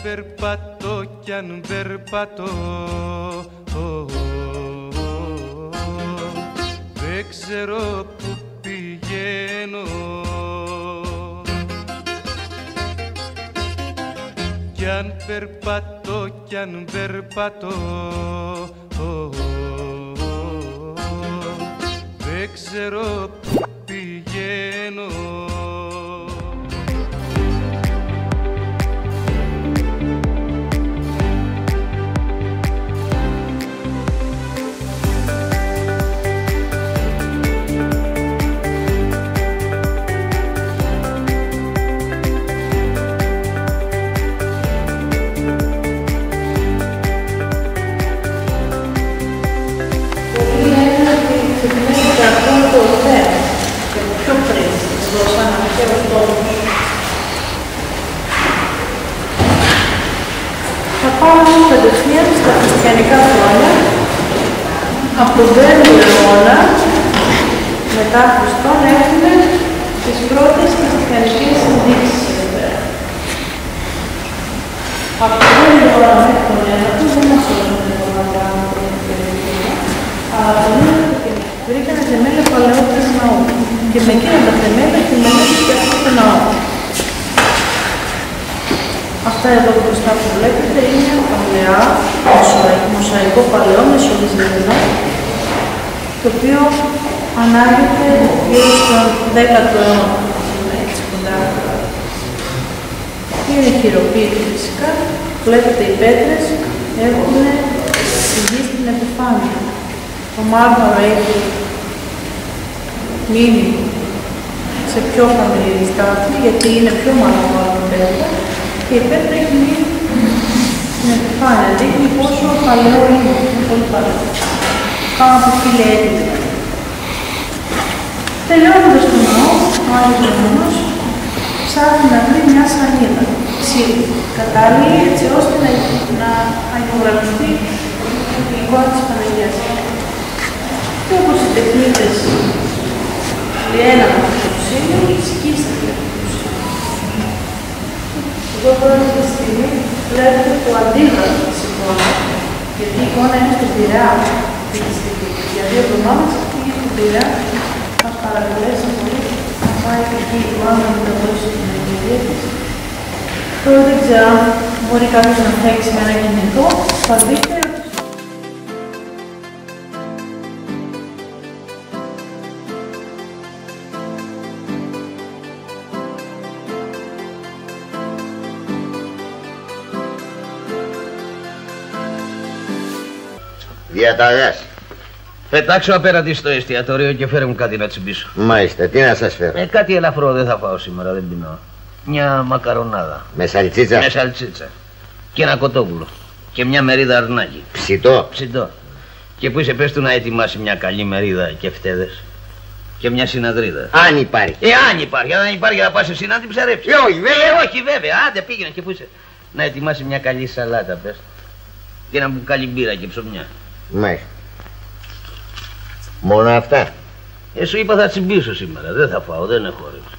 περπατώ κι αν περπατώ, δεν ξέρω που πηγαίνω. Κι αν περπατώ κι αν περπατώ, δεν ξέρω που πηγαίνω. Θα πάω κατευθείαν στα χριστιανικά χρόνια, από τον 5ο αιώνα μετά Χριστόν έχουμε τις πρώτες χριστιανικές ενδείξεις εδώ πέρα. Από τον 5ο αιώνα μέχρι τον 9ο δεν μας όρθονται πολλά πράγματα, αλλά βρήκανε θεμέλια παλαιότερου ναού και με εκείνα τα θεμέλια και αυτό το ναό. Αυτά εδώ μπροστά που βλέπετε είναι παλαιά, μοσαϊκό παλαιό, μεσοβυζαντινό, το οποίο ανάγεται γύρω στον 10ο αιώνα, έτσι κοντά. Είναι χειροποίητο φυσικά, βλέπετε οι πέτρες έχουν συγγεί στην επιφάνεια. Το μάρμαρο έχει μείνει σε πιο χαμηλή στάθμη, γιατί είναι πιο μαλακό από πέτρα, και η πέτρα έχει μείνει στην επιφάνεια. Δείχνει πόσο παλαιό είναι, πολύ παλαιό. Πάνω από 1000 έτη. Τελειώνοντας το ναό, ο Άγιος Ορμανός ψάχνει να βρει μια σανίδα κατάλληλη, έτσι ώστε να αγιογραφιστεί η εικόνα της Παναγίας. Και όπως οι τεχνίτες λιέναν το ψήλιο, σκίστηκε το ψήλιο. Εδώ τώρα αυτή τη στιγμή βλέπετε το αντίγραφο της εικόνας, γιατί η εικόνα είναι στον Πειραιά αυτή τη στιγμή. Για 2 εβδομάδες πήγε στον Πειραιά, μας παρακαλέσει πολύ να πάει εκεί η εικόνα να μεταδώσει την εμπειρία της. Τώρα δεν ξέρω αν μπορεί κάποιος να φτιάξει με ένα κινητό, θα δείτε. Διαταγάς. Πετάξω απέναντι στο εστιατόριο και φέρε μου κάτι να τσιμπήσω. Μάλιστα, τι να σας φέρω? Κάτι ελαφρό, δεν θα φάω σήμερα, δεν πεινώ. Μια μακαρονάδα. Με σαλτσίτσα? Με σαλτσίτσα. Και ένα κοτόπουλο. Και μια μερίδα αρνάκι. Ψητό? Ψητό. Και που είσαι, πες του να ετοιμάσει μια καλή μερίδα και φτέδες. Και μια συναδρίδα. Αν υπάρχει. Αν υπάρχει, αν υπάρχει θα πας εσύ να την ψαρέψεις. Όχι βέβαια. Όχι βέβαια, άντε πήγαινε και που είσαι. Να ετοιμάσει μια καλή σαλάτα, πες. Και ένα μπουκάλι μπύρα και ψωμιά. Μάλιστα. Μόνο αυτά? Σου είπα θα τσιμπήσω σήμερα, δεν θα φάω, δεν έχω όρεξη.